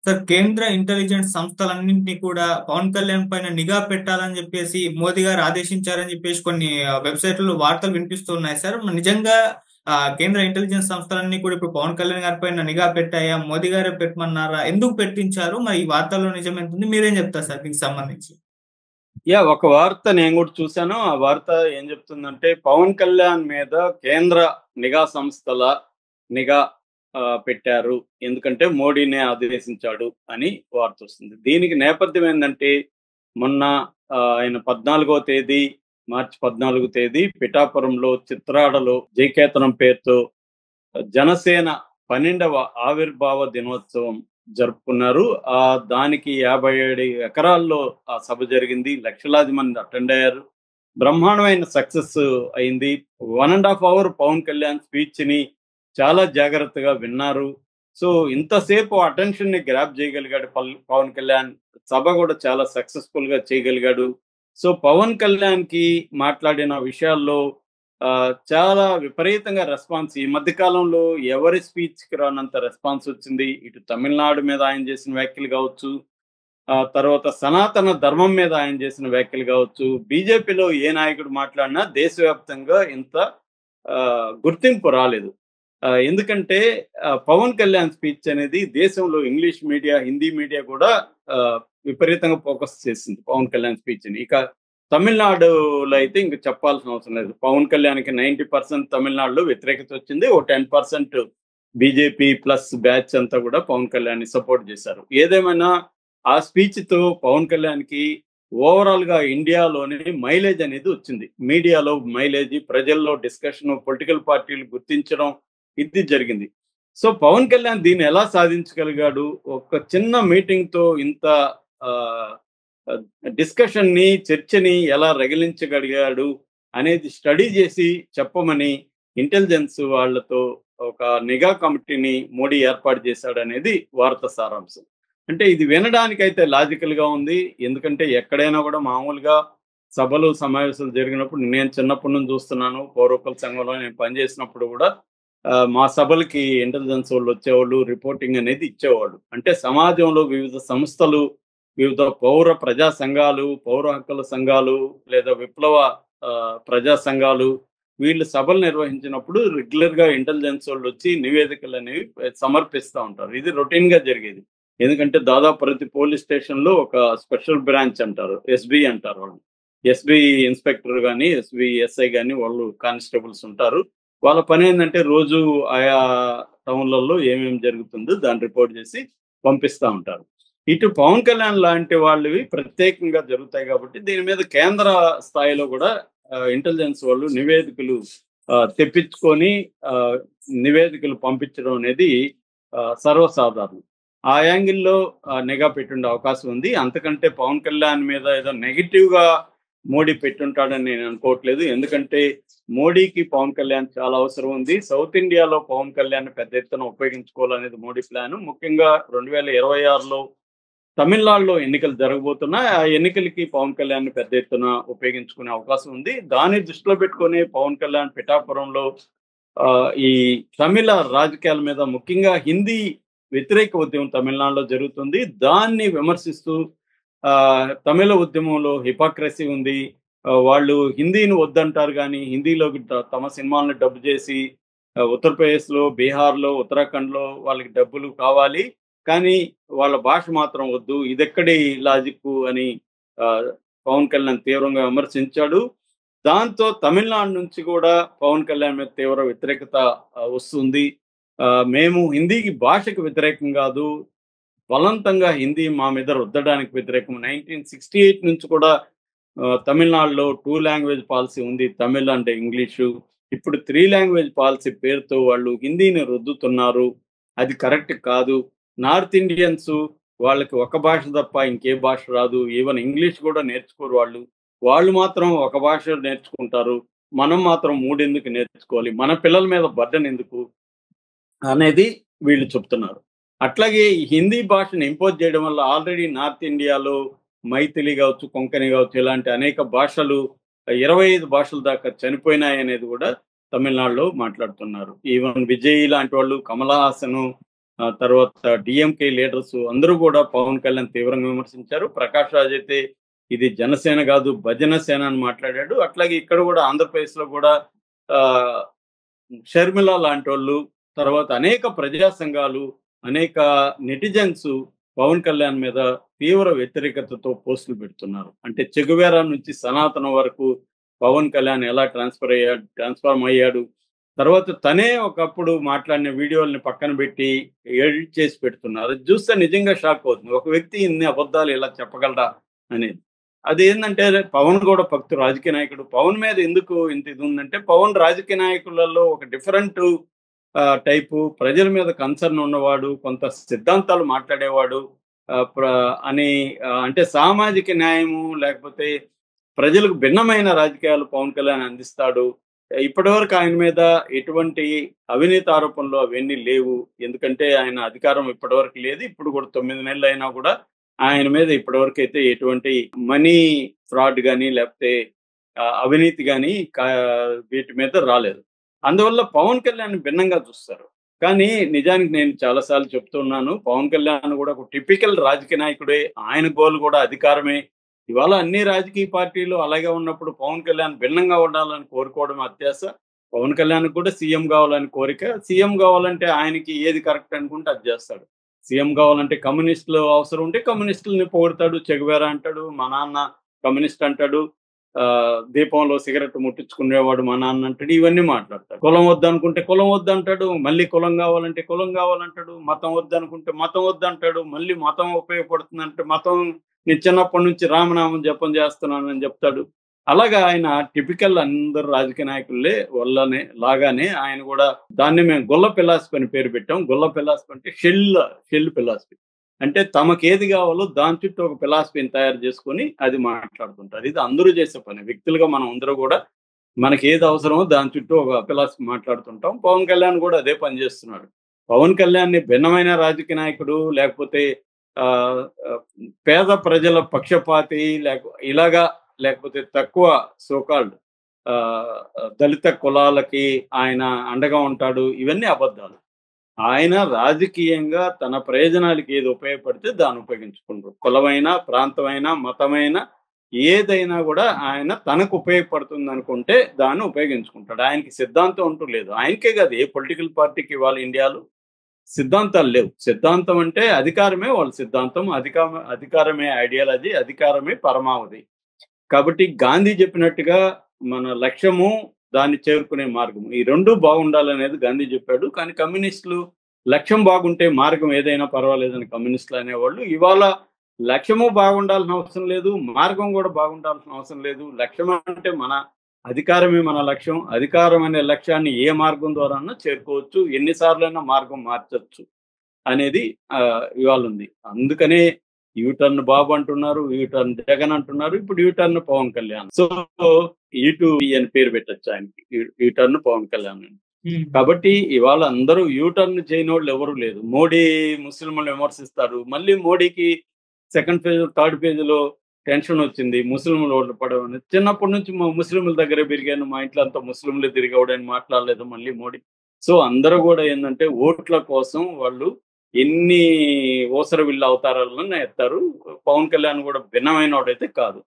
Sir, కేంద్ర intelligence సంస్థలన్నింటినీ కూడా పవన్ కళ్యాణ్ పైన నిఘా పెట్టాలని చెప్పేసి మోదీ గారు ఆదేశించారని చెప్పేసి కొన్ని వెబ్సైట్లలో వార్తలు వినిపిస్తున్నాయి సార్. మరి నిజంగా కేంద్ర ఇంటెలిజెన్స్ సంస్థలన్నీ కూడా ఇప్పుడు పవన్ కళ్యాణ్ గారి పైన నిఘా పెట్టాయా? మోదీ గారే పెట్టమన్నారా? ఎందుకు పెట్టించారు? మరి ఈ వార్తల్లో నిజం ఎంత ఉంది? మీరేం చెప్తారు సార్ దీనికి సంబంధించి? ఒక వార్త నేను కూడా చూశాను. ఆ వార్త ఏం చెప్తుందంటే పవన్ కళ్యాణ్ మీద కేంద్ర నిఘా సంస్థల నిఘా పెట్టారు. ఎందుకంటే మోడీనే ఆదేశించాడు అని వార్త వస్తుంది. దీనికి నేపథ్యం ఏందంటే మొన్న ఆయన 14వ తేదీ మార్చి 14 తేదీ పిఠాపురంలో చిత్రాడలో జయకేతనం పేరుతో జనసేన 12వ ఆవిర్భావ దినోత్సవం జరుపుకున్నారు. దానికి 57 ఎకరాల్లో ఆ సభ జరిగింది. లక్షలాది మంది అటెండ్ అయ్యారు. బ్రహ్మాండమైన సక్సెస్ అయింది. 1.5 అవర్ పవన్ కళ్యాణ్ స్పీచ్ ని చాలా జాగ్రత్తగా విన్నారు. సో ఇంతసేపు అటెన్షన్ ని గ్రాప్ చేయగలిగాడు పవన్ కళ్యాణ్. సభ కూడా చాలా సక్సెస్ఫుల్ గా చేయగలిగాడు. సో పవన్ కళ్యాణ్ కి మాట్లాడిన విషయాల్లో చాలా విపరీతంగా రెస్పాన్స్ ఈ మధ్య కాలంలో ఎవరి స్పీచ్ కి రానంత రెస్పాన్స్ వచ్చింది. ఇటు తమిళనాడు మీద ఆయన చేసిన వ్యాఖ్యలు కావచ్చు, తర్వాత సనాతన ధర్మం మీద ఆయన చేసిన వ్యాఖ్యలు కావచ్చు, బీజేపీలో ఏ నాయకుడు మాట్లాడినా దేశవ్యాప్తంగా ఇంత గుర్తింపు రాలేదు. ఎందుకంటే పవన్ కళ్యాణ్ స్పీచ్ అనేది దేశంలో ఇంగ్లీష్ మీడియా, హిందీ మీడియా కూడా విపరీతంగా ఫోకస్ చేసింది పవన్ కళ్యాణ్ స్పీచ్ ని. ఇక తమిళనాడులో అయితే ఇంక చెప్పాల్సిన అవసరం లేదు. పవన్ కళ్యాణ్కి 90% తమిళనాడులో వ్యతిరేకత వచ్చింది. ఓ 10% బీజేపీ ప్లస్ బ్యాచ్ అంతా కూడా పవన్ కళ్యాణ్ ని సపోర్ట్ చేశారు. ఏదేమైనా ఆ స్పీచ్ తో పవన్ కళ్యాణ్ కి ఓవరాల్ గా ఇండియాలోనే మైలేజ్ అనేది వచ్చింది. మీడియాలో మైలేజ్, ప్రజల్లో డిస్కషన్, పొలిటికల్ పార్టీలు గుర్తించడం ఇది జరిగింది. సో పవన్ కళ్యాణ్ దీన్ని ఎలా సాధించగలిగాడు? ఒక చిన్న మీటింగ్ తో ఇంత డిస్కషన్ ని, చర్చని ఎలా రగిలించగలిగాడు అనేది స్టడీ చేసి చెప్పమని ఇంటెలిజెన్స్ వాళ్ళతో ఒక నిఘా కమిటీని మోడీ ఏర్పాటు చేశాడు అనేది వార్త సారాంశం. అంటే ఇది వినడానికైతే లాజికల్ గా ఉంది. ఎందుకంటే ఎక్కడైనా కూడా మామూలుగా సభలు సమావేశాలు జరిగినప్పుడు నేను చిన్నప్పటి నుంచి చూస్తున్నాను. పౌరకుల సంఘంలో నేను పనిచేసినప్పుడు కూడా మా సభలకి ఇంటెలిజెన్స్ వాళ్ళు వచ్చేవాళ్ళు, రిపోర్టింగ్ అనేది ఇచ్చేవాళ్ళు. అంటే సమాజంలో వివిధ సంస్థలు, వివిధ పౌర ప్రజా సంఘాలు, పౌర హక్కుల సంఘాలు లేదా విప్లవ ప్రజా సంఘాలు వీళ్ళు సభలు నిర్వహించినప్పుడు రెగ్యులర్ గా ఇంటెలిజెన్స్ వాళ్ళు వచ్చి నివేదికలు అనేవి సమర్పిస్తూ ఉంటారు. ఇది రొటీన్ గా జరిగేది. ఎందుకంటే దాదాపు ప్రతి పోలీస్ స్టేషన్ లో ఒక స్పెషల్ బ్రాంచ్ అంటారు, ఎస్బి అంటారు వాళ్ళు. ఎస్బి ఇన్స్పెక్టర్ కానీ, ఎస్బి ఎస్ఐ కానీ వాళ్ళు కానిస్టేబుల్స్ ఉంటారు. వాళ్ళ పని ఏంటంటే రోజు ఆయా టౌన్లలో ఏమేమి జరుగుతుందో దాన్ని రిపోర్ట్ చేసి పంపిస్తూ ఉంటారు. ఇటు పవన్ కళ్యాణ్ లాంటి వాళ్ళవి ప్రత్యేకంగా జరుగుతాయి కాబట్టి దీని మీద కేంద్ర స్థాయిలో కూడా ఇంటెలిజెన్స్ వాళ్ళు నివేదికలు తెప్పించుకొని నివేదికలు పంపించడం అనేది సర్వసాధారణం. ఆ యాంగిల్లో నిఘా పెట్టుండే అవకాశం ఉంది. అంతకంటే పవన్ కళ్యాణ్ మీద ఏదో నెగిటివ్ గా మోడీ పెట్టుంటాడని నేను అనుకోవట్లేదు. ఎందుకంటే మోడీకి పవన్ కళ్యాణ్ చాలా అవసరం ఉంది. సౌత్ ఇండియాలో పవన్ కళ్యాణ్ పెద్ద ఎత్తున ఉపయోగించుకోవాలనేది మోడీ ప్లాన్. ముఖ్యంగా 2026లో తమిళనాడులో ఎన్నికలు జరగబోతున్నాయి. ఆ ఎన్నికలకి పవన్ కళ్యాణ్ పెద్ద ఎత్తున ఉపయోగించుకునే అవకాశం ఉంది. దాన్ని దృష్టిలో పెట్టుకుని పవన్ కళ్యాణ్ పిఠాపురంలో ఈ తమిళ రాజకీయాల మీద, ముఖ్యంగా హిందీ వ్యతిరేక ఉద్యమం తమిళనాడులో జరుగుతుంది. దాన్ని విమర్శిస్తూ తమిళ ఉద్యమంలో హిపోక్రసీ ఉంది, వాళ్ళు హిందీని వద్దంటారు కానీ హిందీలోకి తమ సినిమాలను డబ్ చేసి ఉత్తరప్రదేశ్లో, బీహార్లో, ఉత్తరాఖండ్లో వాళ్ళకి డబ్బులు కావాలి కానీ వాళ్ళ భాష మాత్రం వద్దు, ఇదెక్కడి లాజిక్ అని పవన్ కళ్యాణ్ తీవ్రంగా విమర్శించాడు. దాంతో తమిళనాడు నుంచి కూడా పవన్ కళ్యాణ్ మీద తీవ్ర వ్యతిరేకత వస్తుంది. మేము హిందీకి భాషకు వ్యతిరేకం కాదు, బలవంతంగా హిందీ మా మీద రుద్దడానికి వ్యతిరేకం. 1968 నుంచి కూడా తమిళనాడులో 2 లాంగ్వేజ్ పాలసీ ఉంది, తమిళ్ అంటే ఇంగ్లీషు. ఇప్పుడు 3 లాంగ్వేజ్ పాలసీ పేరుతో వాళ్ళు హిందీని రుద్దుతున్నారు, అది కరెక్ట్ కాదు. నార్త్ ఇండియన్స్ వాళ్ళకి ఒక భాష తప్ప ఇంకే భాష రాదు, ఈవెన్ ఇంగ్లీష్ కూడా నేర్చుకోరు వాళ్ళు. వాళ్ళు మాత్రం ఒక భాష నేర్చుకుంటారు, మనం మాత్రం 3 ఎందుకు నేర్చుకోవాలి, మన పిల్లల మీద బర్డెన్ ఎందుకు అనేది వీళ్ళు చెప్తున్నారు. అట్లాగే హిందీ భాషను ఇంపోజ్ చేయడం వల్ల ఆల్రెడీ నార్త్ ఇండియాలో మైథిలి కావచ్చు, కొంకణి కావచ్చు, ఇలాంటి అనేక భాషలు 25 భాషల దాకా చనిపోయినాయి అనేది కూడా తమిళనాడులో మాట్లాడుతున్నారు. ఈవెన్ విజయ్ లాంటి వాళ్ళు, కమల్ హాసన్, తర్వాత డిఎంకే లీడర్స్ అందరూ కూడా పవన్ కళ్యాణ్ తీవ్రంగా విమర్శించారు. ప్రకాష్ రాజ్ అయితే ఇది జనసేన కాదు భజన సేన అని మాట్లాడాడు. అట్లాగే ఇక్కడ కూడా ఆంధ్రప్రదేశ్‌లో కూడా ఆహ్, షర్మిల లాంటోళ్ళు, తర్వాత అనేక ప్రజా సంఘాలు, అనేక నెటిజన్స్ పవన్ కళ్యాణ్ మీద తీవ్ర వ్యతిరేకతతో పోస్టులు పెడుతున్నారు. అంటే చెగువేరా నుంచి సనాతనం వరకు పవన్ కళ్యాణ్ ఎలా ట్రాన్స్‌ఫార్మ్ అయ్యాడు. తర్వాత తనే ఒకప్పుడు మాట్లాడిన వీడియోలని పక్కన పెట్టి ఎడిట్ చేసి పెడుతున్నారు. అది చూస్తే నిజంగా షాక్ అవుతుంది. ఒక వ్యక్తి ఇన్ని అబద్ధాలు ఇలా చెప్పగలడా అనేది. అదేందంటే పవన్ కూడా రాజకీయ నాయకుడు. పవన్ మీద ఎందుకు ఇంత ఇది ఉందంటే పవన్ రాజకీయ నాయకులలో ఒక డిఫరెంట్ టైపు ప్రజల మీద కన్సర్న్ ఉన్నవాడు, కొంత సిద్ధాంతాలు మాట్లాడేవాడు అని అంటే సామాజిక న్యాయము లేకపోతే ప్రజలకు భిన్నమైన రాజకీయాలు పవన్ కళ్యాణ్ అందిస్తాడు. ఇప్పటివరకు ఆయన మీద ఎటువంటి అవినీతి ఆరోపణలు అవన్నీ లేవు. ఎందుకంటే ఆయన అధికారం ఇప్పటివరకు లేదు. ఇప్పుడు కూడా 9 నెలలు అయినా కూడా ఆయన మీద ఇప్పటివరకు అయితే ఎటువంటి మనీ ఫ్రాడ్ గాని లేకపోతే అవినీతి గాని వీటి మీద రాలేదు. అందువల్ల పవన్ కళ్యాణ్ భిన్నంగా చూస్తారు. కానీ నిజానికి నేను చాలా సార్లు చెప్తున్నాను. పవన్ కళ్యాణ్ కూడా ఒక టిపికల్ రాజకీయ నాయకుడే. ఆయన గోల్ కూడా అధికారమే. ఇవాళ అన్ని రాజకీయ పార్టీలు అలాగే ఉన్నప్పుడు పవన్ కళ్యాణ్ భిన్నంగా ఉండాలని కోరుకోవడం అత్యాశ. పవన్ కళ్యాణ్ కూడా సీఎం కావాలని కోరిక. సీఎం కావాలంటే ఆయనకి ఏది కరెక్ట్ అనుకుంటే అది చేస్తాడు. సీఎం కావాలంటే కమ్యూనిస్టులు అవసరం ఉంటే కమ్యూనిస్టులని పొగుడతాడు. చెగువేరా అంటాడు. మా నాన్న కమ్యూనిస్ట్ అంటాడు. దీపంలో సిగరెట్ ముట్టించుకునేవాడు మా నాన్న అంటాడు. ఇవన్నీ మాట్లాడతాడు. కులం వద్దనుకుంటే కులం వద్దంటాడు. మళ్ళీ కులం కావాలంటే కులం కావాలంటాడు. మతం వద్దనుకుంటే మతం వద్దంటాడు. మళ్ళీ మతం ఉపయోగపడుతుందంటే మతం నేను చిన్నప్పటి నుంచి రామనామం జపం చేస్తున్నానని చెప్తాడు. అలాగా ఆయన టిపికల్ అందరు రాజకీయ నాయకులే లాగానే ఆయన కూడా దాన్ని మేము గొల్ల ఫిలాసఫీ అని పేరు పెట్టాం. గొల్ల ఫిలాసఫీ అంటే షెల్ ఫిలాసఫీ. అంటే తమకేది కావాలో దాని చుట్టూ ఒక ఫిలాసఫీని తయారు చేసుకొని అది మాట్లాడుతుంటారు. ఇది అందరూ చేసే పని. వ్యక్తులుగా మనం అందరూ కూడా మనకి ఏది అవసరమో దాని చుట్టూ ఒక ఫిలాసఫీ మాట్లాడుతుంటాం. పవన్ కళ్యాణ్ కూడా అదే పని చేస్తున్నాడు. పవన్ కళ్యాణ్‌ని భిన్నమైన రాజకీయ నాయకుడు లేకపోతే పేద ప్రజల పక్షపాతి లేకపోతే తక్కువ సోకాల్డ్ దళిత కులాలకి ఆయన అండగా ఉంటాడు. ఇవన్నీ అబద్ధాలు. ఆయన రాజకీయంగా తన ప్రయోజనాలకి ఏది ఉపయోగపడితే దాన్ని ఉపయోగించుకుంటారు. కులమైనా, ప్రాంతమైనా, మతమైనా ఏదైనా కూడా ఆయన తనకు ఉపయోగపడుతుంది అనుకుంటే దాన్ని ఉపయోగించుకుంటాడు. ఆయనకి సిద్ధాంతం అంటూ లేదు. ఆయనకే కాదు ఏ పొలిటికల్ పార్టీకి ఇవాళ ఇండియాలో సిద్ధాంతాలు లేవు. సిద్ధాంతం అంటే అధికారమే వాళ్ళ సిద్ధాంతం. అధికారమే ఐడియాలజీ, అధికారమే పరమావధి. కాబట్టి గాంధీ చెప్పినట్టుగా మన లక్ష్యము దాన్ని చేరుకునే మార్గం ఈ రెండు బాగుండాలనేది గాంధీ చెప్పాడు. కానీ కమ్యూనిస్టులు లక్ష్యం బాగుంటే మార్గం ఏదైనా పర్వాలేదని కమ్యూనిస్టులు అనేవాళ్ళు. ఇవాళ లక్ష్యము బాగుండాల్సిన అవసరం లేదు, మార్గం కూడా బాగుండాల్సిన అవసరం లేదు. లక్ష్యం అంటే మన అధికారమే మన లక్ష్యం. అధికారం అనే లక్ష్యాన్ని ఏ మార్గం ద్వారానో చేరుకోవచ్చు, ఎన్నిసార్లైనా మార్గం మార్చొచ్చు అనేది ఇవాళ ఉంది. అందుకనే యూటర్న్ బాబు అంటున్నారు, యూటర్న్ జగన్ అంటున్నారు, ఇప్పుడు U turn Pawan Kalyan. So U2 అని పేరు పెట్టచ్చు ఆయనకి, యూటర్న్ పవన్ కళ్యాణ్ అని. కాబట్టి ఇవాళ అందరూ యూటర్న్ చేయని వాళ్ళు ఎవరు లేదు. మోడీ ముస్లింలను విమర్శిస్తారు. మళ్ళీ మోడీకి సెకండ్ ఫేజ్ థర్డ్ ఫేజ్ లో టెన్షన్ వచ్చింది. ముస్లింలు ఓట్లు పడవని. చిన్నప్పటి నుంచి మా ముస్లింల దగ్గర పెరిగాను, మా ఇంట్లో అంతా ముస్లింలు తిరిగవడని మాట్లాడలేదు మళ్ళీ మోడీ. సో అందరూ కూడా ఏంటంటే ఓట్ల కోసం వాళ్ళు ఎన్ని ఓసర విల్లు అవతారాలను ఎత్తారు. పవన్ కళ్యాణ్ కూడా భిన్నమైన వాడైతే కాదు.